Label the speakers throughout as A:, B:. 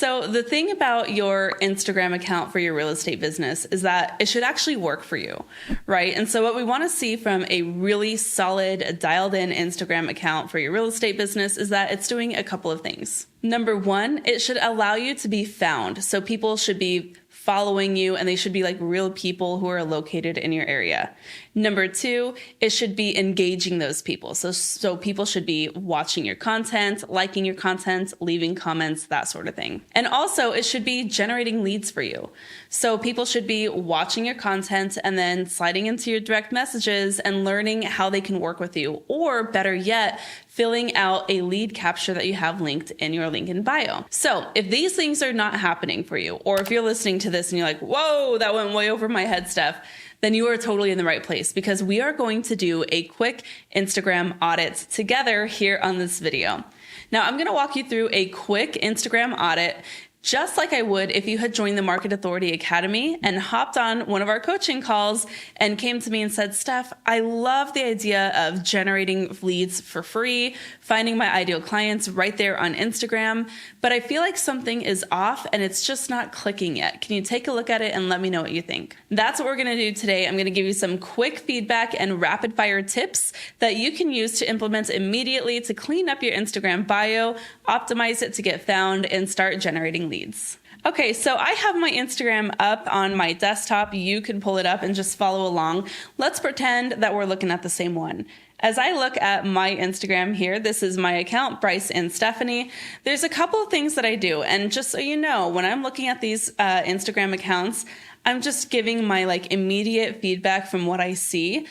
A: So the thing about your Instagram account for your real estate business is that it should actually work for you, right? And so what we want to see from a really solid, dialed in Instagram account for your real estate business is that it's doing a couple of things. Number one, it should allow you to be found. So people should be following you and they should be like real people who are located in your area. Number two, it should be engaging those people. So people should be watching your content, liking your content, leaving comments, that sort of thing. And also it should be generating leads for you. So people should be watching your content and then sliding into your direct messages and learning how they can work with you. Or better yet, filling out a lead capture that you have linked in your link in bio. So if these things are not happening for you, or if you're listening to this and you're like, whoa, that went way over my head, Steph, then you are totally in the right place, because we are going to do a quick Instagram audit together here on this video. Now, I'm going to walk you through a quick Instagram audit, just like I would if you had joined the Market Authority Academy and hopped on one of our coaching calls and came to me and said, Steph, I love the idea of generating leads for free, finding my ideal clients right there on Instagram, but I feel like something is off and it's just not clicking yet. Can you take a look at it and let me know what you think? That's what we're going to do today. I'm going to give you some quick feedback and rapid fire tips that you can use to implement immediately to clean up your Instagram bio, optimize it to get found, and start generating leads. Okay, so I have my Instagram up on my desktop. You can pull it up and just follow along. Let's pretend that we're looking at the same one. As I look at my Instagram here, this is my account, Bryce and Stefanie. There's a couple of things that I do. And just so you know, when I'm looking at these Instagram accounts, I'm just giving my immediate feedback from what I see,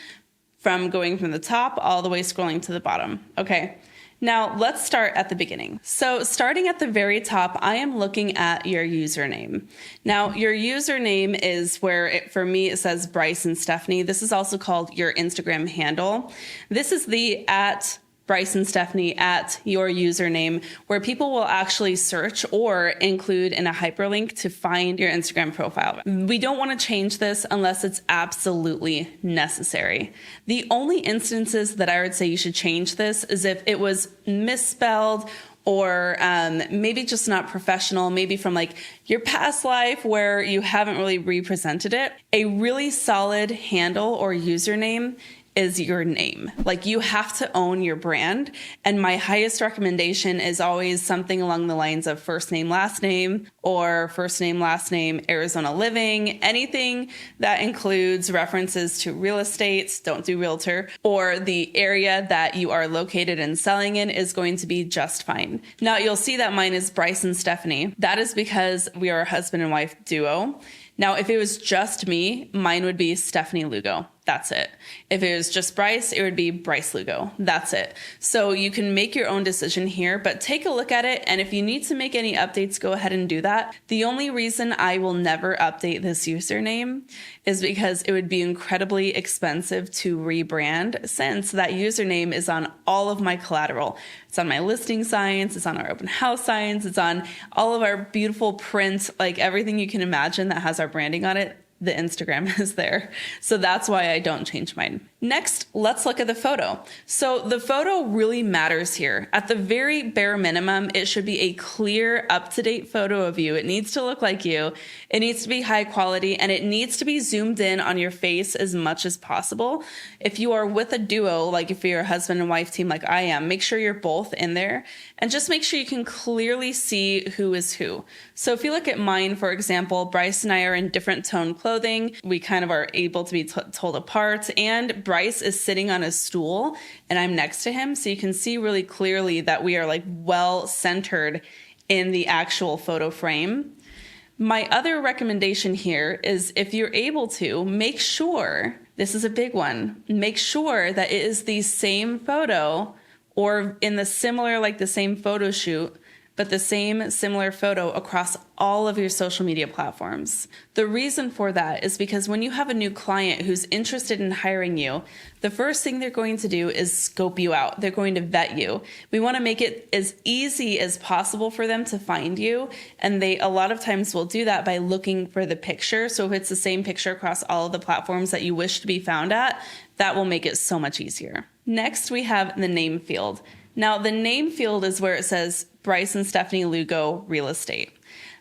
A: from going from the top all the way scrolling to the bottom. Okay. Now, let's start at the beginning. So starting at the very top, I am looking at your username. Now, your username is where, for me, it says Bryce and Stefanie. This is also called your Instagram handle. This is the @ Bryce and Stefanie at your username, where people will actually search or include in a hyperlink to find your Instagram profile. We don't want to change this unless it's absolutely necessary. The only instances that I would say you should change this is if it was misspelled, or maybe just not professional, maybe from your past life where you haven't really represented it. A really solid handle or username is your name. You have to own your brand. And my highest recommendation is always something along the lines of first name, last name, or first name, last name, Arizona living, anything that includes references to real estate, don't do realtor, or the area that you are located and selling in is going to be just fine. Now you'll see that mine is Bryce and Stefanie. That is because we are a husband and wife duo. Now, if it was just me, mine would be Stefanie Lugo. That's it. If it was just Bryce, it would be Bryce Lugo. That's it. So you can make your own decision here, but take a look at it. And if you need to make any updates, go ahead and do that. The only reason I will never update this username is because it would be incredibly expensive to rebrand, since that username is on all of my collateral. It's on my listing signs, it's on our open house signs, it's on all of our beautiful prints, everything you can imagine that has our branding on it. The Instagram is there. So that's why I don't change mine. Next, let's look at the photo. So the photo really matters here. At the very bare minimum, it should be a clear, up-to-date photo of you. It needs to look like you. It needs to be high quality, and it needs to be zoomed in on your face as much as possible. If you are with a duo, if you're a husband and wife team like I am, make sure you're both in there, and just make sure you can clearly see who is who. So if you look at mine, for example, Bryce and I are in different tone clothing. We kind of are able to be told apart, and Bryce is sitting on a stool and I'm next to him. So you can see really clearly that we are well centered in the actual photo frame. My other recommendation here is, if you're able to, make sure, this is a big one, make sure that it is the same photo, or in the similar, the same photo shoot, but the same similar photo across all of your social media platforms. The reason for that is because when you have a new client who's interested in hiring you, the first thing they're going to do is scope you out. They're going to vet you. We want to make it as easy as possible for them to find you. And they a lot of times will do that by looking for the picture. So if it's the same picture across all of the platforms that you wish to be found at, that will make it so much easier. Next, we have the name field. Now, the name field is where it says Bryce and Stefanie Lugo Real Estate.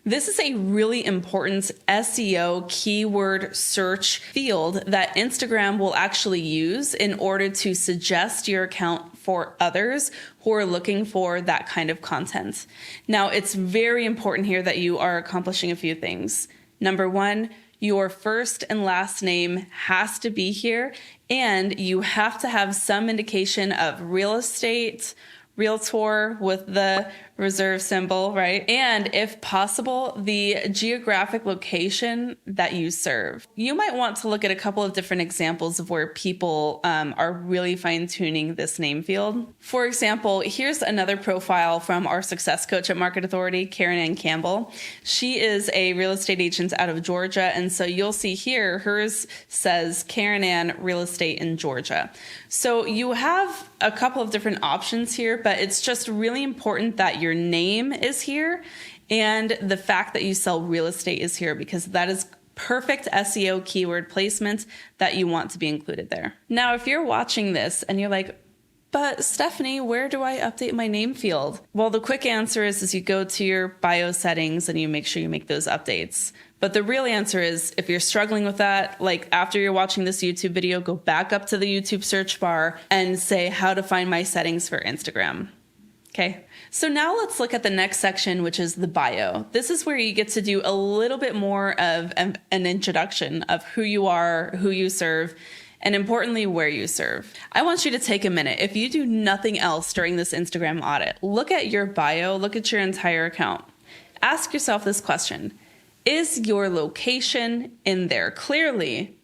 A: This is a really important SEO keyword search field that Instagram will actually use in order to suggest your account for others who are looking for that kind of content. Now, it's very important here that you are accomplishing a few things. Number one, your first and last name has to be here, and you have to have some indication of real estate, realtor with the reserve symbol, right? And if possible, the geographic location that you serve. You might want to look at a couple of different examples of where people are really fine-tuning this name field. For example, here's another profile from our success coach at Market Authority, Karen Ann Campbell. She is a real estate agent out of Georgia, and so you'll see here, hers says Karen Ann Real Estate in Georgia. So you have a couple of different options here, but it's just really important that your name is here and the fact that you sell real estate is here, because that is perfect SEO keyword placement that you want to be included there. Now, if you're watching this and you're like, but Stefanie, where do I update my name field? Well, the quick answer is you go to your bio settings and you make sure you make those updates. But the real answer is, if you're struggling with that, like after you're watching this YouTube video, go back up to the YouTube search bar and say how to find my settings for Instagram. Okay. So now let's look at the next section, which is the bio. This is where you get to do a little bit more of an introduction of who you are, who you serve, and importantly, where you serve. I want you to take a minute. If you do nothing else during this Instagram audit, look at your bio, look at your entire account. Ask yourself this question. Is your location in there clearly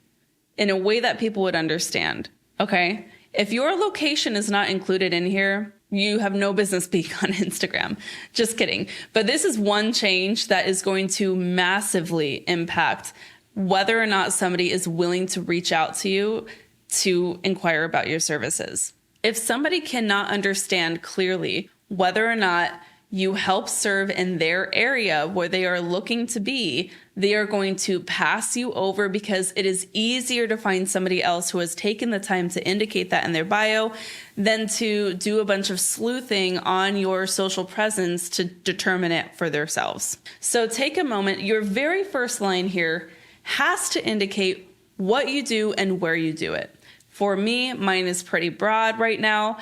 A: in a way that people would understand? Okay. If your location is not included in here, you have no business being on Instagram. Just kidding. But this is one change that is going to massively impact whether or not somebody is willing to reach out to you to inquire about your services. If somebody cannot understand clearly whether or not you help serve in their area where they are looking to be, they are going to pass you over, because it is easier to find somebody else who has taken the time to indicate that in their bio than to do a bunch of sleuthing on your social presence to determine it for themselves. So take a moment. Your very first line here has to indicate what you do and where you do it. For me, mine is pretty broad right now.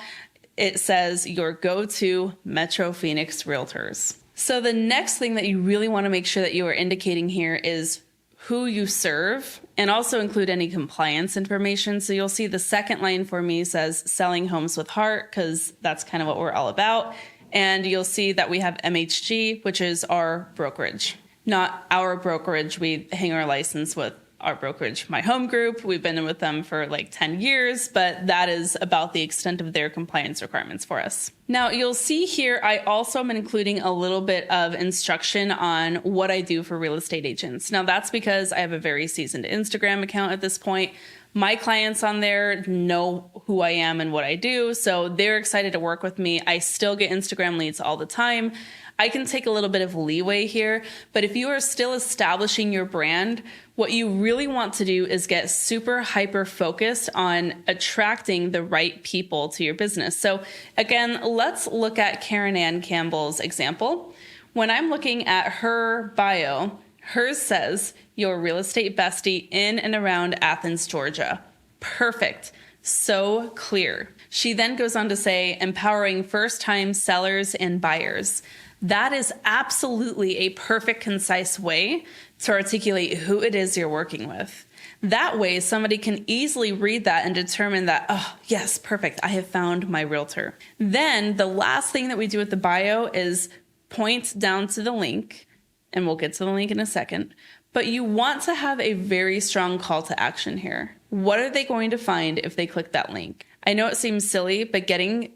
A: It says your go-to Metro Phoenix Realtors. So the next thing that you really want to make sure that you are indicating here is who you serve, and also include any compliance information. So you'll see the second line for me says selling homes with heart, because that's kind of what we're all about. And you'll see that we have MHG, which is our brokerage. Not our brokerage. We hang our license with our brokerage, My Home Group. We've been with them for like 10 years, but that is about the extent of their compliance requirements for us. Now, you'll see here, I also am including a little bit of instruction on what I do for real estate agents. Now, that's because I have a very seasoned Instagram account at this point. My clients on there know who I am and what I do, so they're excited to work with me. I still get Instagram leads all the time. I can take a little bit of leeway here, but if you are still establishing your brand, what you really want to do is get super hyper focused on attracting the right people to your business. So again, let's look at Karen Ann Campbell's example. When I'm looking at her bio, hers says your real estate bestie in and around Athens, Georgia. Perfect. So clear. She then goes on to say empowering first-time sellers and buyers. That is absolutely a perfect, concise way to articulate who it is you're working with. That way, somebody can easily read that and determine that, oh, yes, perfect, I have found my realtor. Then the last thing that we do with the bio is point down to the link, and we'll get to the link in a second, but you want to have a very strong call to action here. What are they going to find if they click that link? I know it seems silly, but getting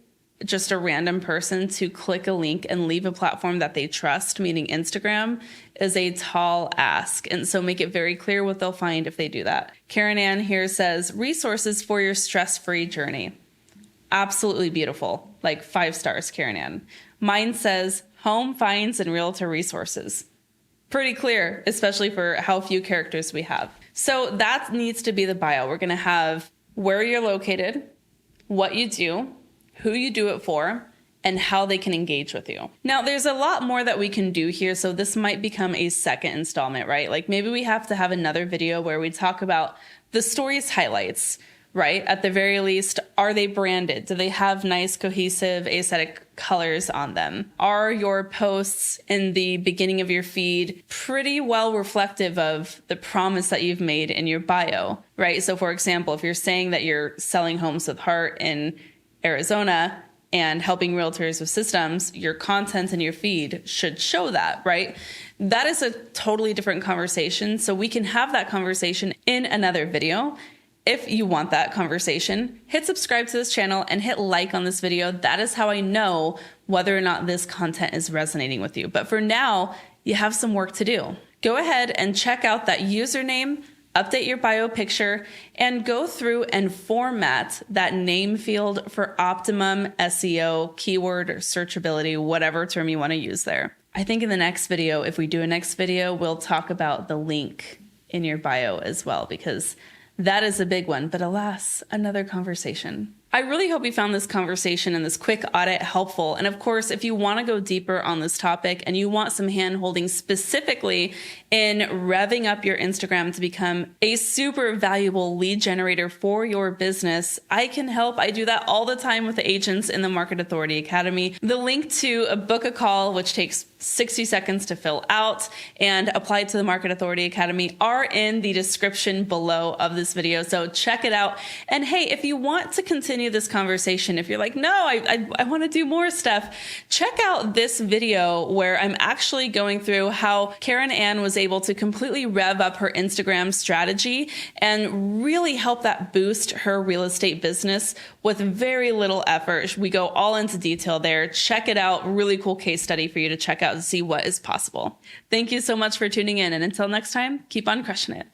A: just a random person to click a link and leave a platform that they trust, meaning Instagram, is a tall ask. And so make it very clear what they'll find if they do that. Karen Ann here says, resources for your stress-free journey. Absolutely beautiful. Like 5 stars, Karen Ann. Mine says, home finds and realtor resources. Pretty clear, especially for how few characters we have. So that needs to be the bio. We're going to have where you're located, what you do, who you do it for, and how they can engage with you. Now, there's a lot more that we can do here, so this might become a second installment, right? Like maybe we have to have another video where we talk about the story's highlights, right? At the very least, are they branded? Do they have nice, cohesive, aesthetic colors on them? Are your posts in the beginning of your feed pretty well reflective of the promise that you've made in your bio, right? So for example, if you're saying that you're selling homes with heart in Arizona and helping realtors with systems, your content in your feed should show that, right? That is a totally different conversation. So we can have that conversation in another video. If you want that conversation, hit subscribe to this channel and hit like on this video. That is how I know whether or not this content is resonating with you. But for now, you have some work to do. Go ahead and check out that username, update your bio picture, and go through and format that name field for optimum SEO, keyword, or searchability, whatever term you want to use there. I think in the next video, if we do a next video, we'll talk about the link in your bio as well, because that is a big one, but alas, another conversation. I really hope you found this conversation and this quick audit helpful. And of course, if you want to go deeper on this topic and you want some hand holding specifically in revving up your Instagram to become a super valuable lead generator for your business, I can help. I do that all the time with the agents in the Market Authority Academy. The link to book a call, which takes 60 seconds to fill out and apply to the Market Authority Academy, are in the description below of this video. So check it out. And hey, if you want to continue this conversation, if you're like, no, I want to do more stuff, check out this video where I'm actually going through how Karen Ann was able to completely rev up her Instagram strategy and really help that boost her real estate business with very little effort. We go all into detail there. Check it out. Really cool case study for you to check out and see what is possible. Thank you so much for tuning in. And until next time, keep on crushing it.